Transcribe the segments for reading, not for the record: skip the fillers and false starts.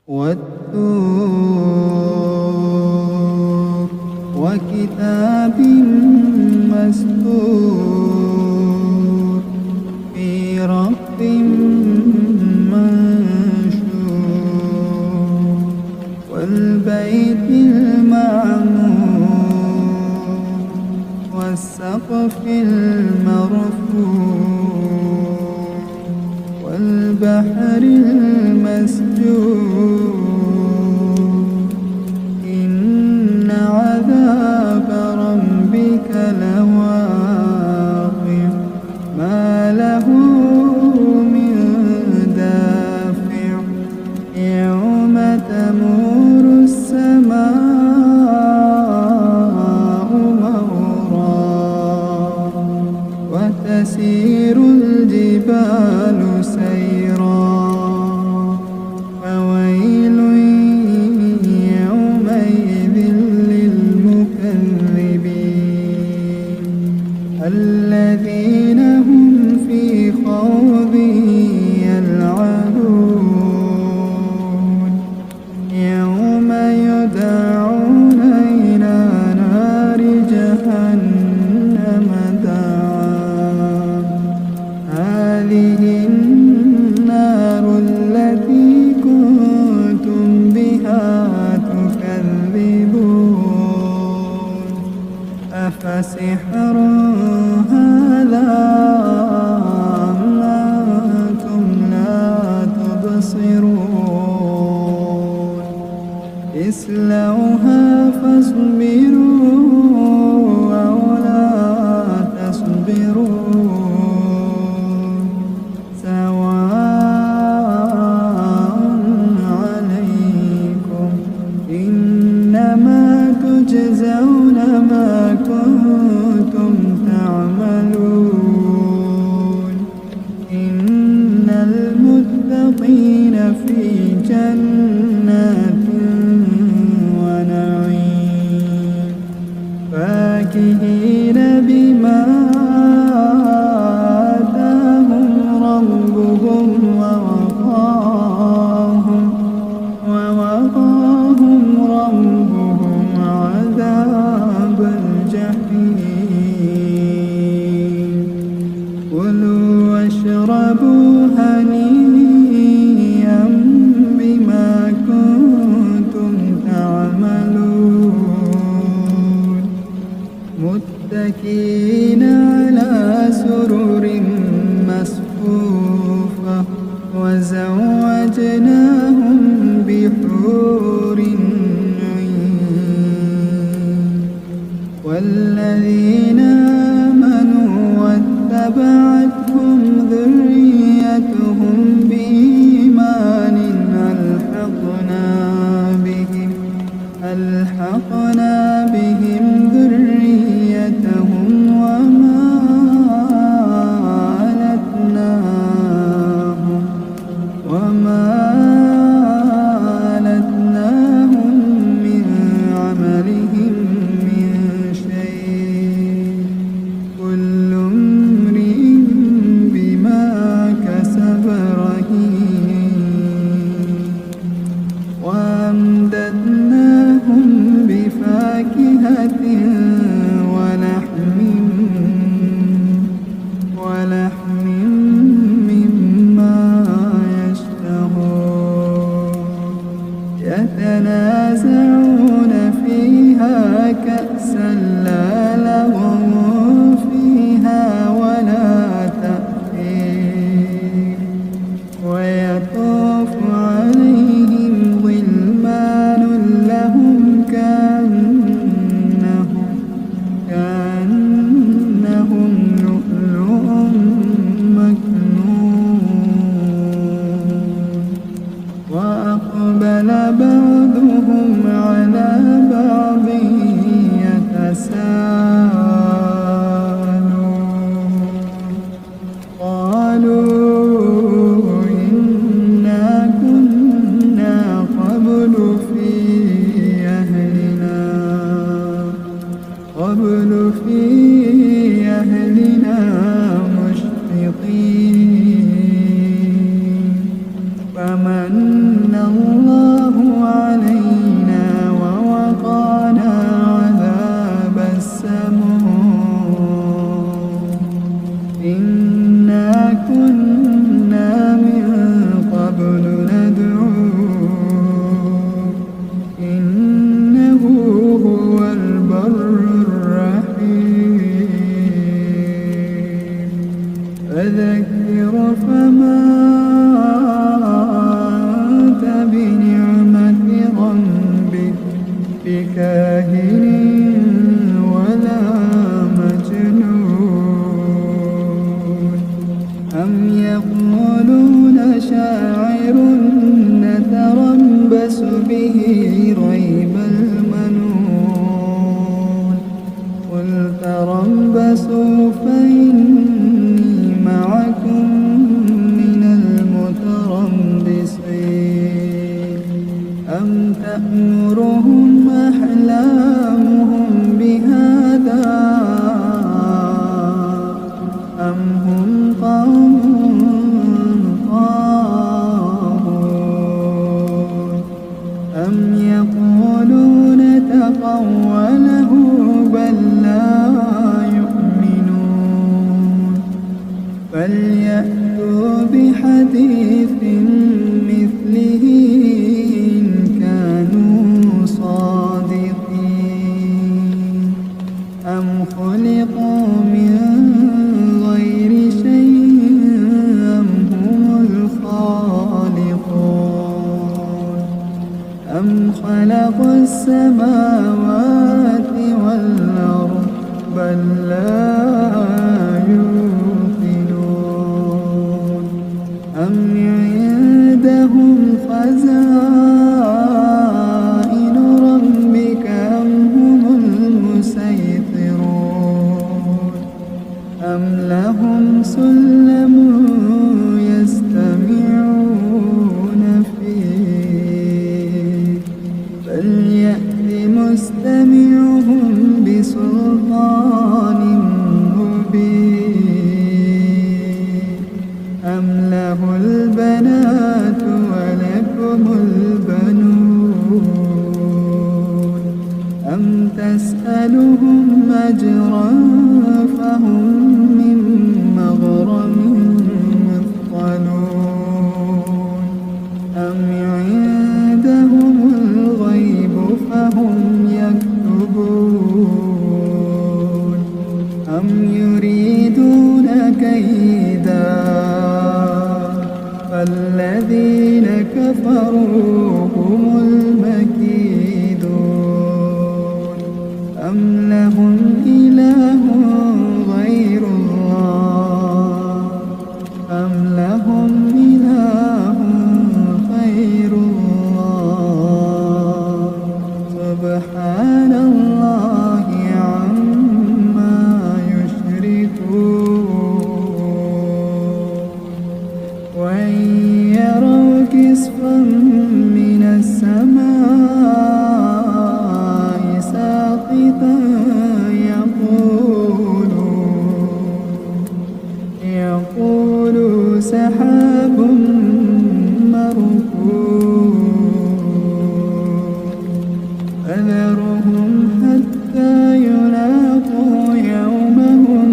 والطور وكتاب مسطور في رق منشور والبيت المعمور والسقف المرفوع والبحر المسجور إن عذاب ربك لواقع ما له من دافع يوم تمور السماء مورا وتسير الجبال سيرا فويل يومئذ للمكذبين الذين هم في خوض يلعبون يوم يدعون إلى نار جهنم دعا هذه النار التي كنتم بها تكذبون أفسحر هذا أم أنتم لا تبصرون اصلوها فاصبروا أو لا تصبروا سواء عليكم إنما تجزون ما كنتم تعملون إن المتقين في جنات ونعيم فاكهين بما آتاهم ربهم ووقاهم ربهم عذاب الجحيم كلوا واشربوا هنيئا بما كنتم تعملون متكئين على سرر مصفوفة وزوجناهم بحور عين والذين آمنوا واتبعتهم ذريتهم بإيمان ألحقنا بهم ذريتهم وما ألتناهم من عملهم من شيء كل امرئ بما كسب رهين وأمددناهم بفاكهة ولحم مما يشتهون يتنازعون فيها كأسا لا لغو فيها ولا تأثيم ويطوف عليهم غلمان لهم كأنهم لؤلؤ مكنون وأقبل بعضهم على بعض يتساءلون قالوا إنا كنا قبل في أهلنا مشفقين فمن الله بكاهن ولا مجنون أم يقولون شاعر نتربص به ريب المنون قل تربصوا فإني معكم من المتربصين أم تأمرهم أحلامهم بهذا أم هم قوم طاغون أم يقولون تقوله بل لا يؤمنون فليأتوا بحديث مثله إن كانوا صادقين أم خلقوا من غير شيء أم هم الخالقون أم خلقوا السماوات والأرض بل لا يوقنون أم عندهم خزائن ربك أم هم المسيطرون أم لهم سلم يستمعون فيه فليأت مستمعهم بسلطان مبين أم له البنات ولكم البنون أم تسألهم أجرا فهم من مغرم مثقلون أم عندهم الغيب فهم يكتبون أم يريدون كيدا فالذين كفروا هم المكيدون أم لهم إله غير الله أم لهم إله غير الله سبحان الله عما يشركون وإن يروا كسفا من السماء ساقطا يقولوا سحاب مركون فذرهم حتى يلاقوا يومهم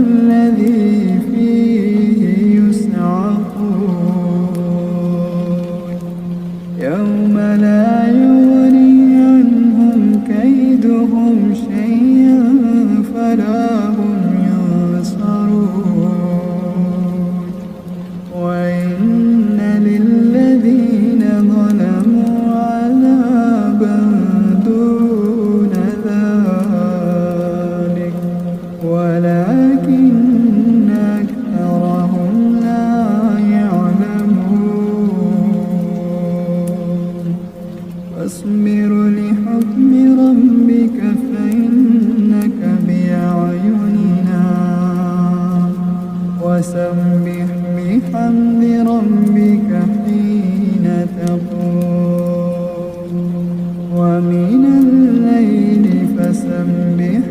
الذي فيه يصعقون يوم لا يغني عنهم كيدهم شيئا فلا هم ينصرون وإن للذين ظلموا عذابا دون ذلك ولكن أكثرهم لا يعلمون فاصبر لحكم ربك فإنك بأعيننا وسبح بحمد ربك حين تقوم ومن الليل فسبح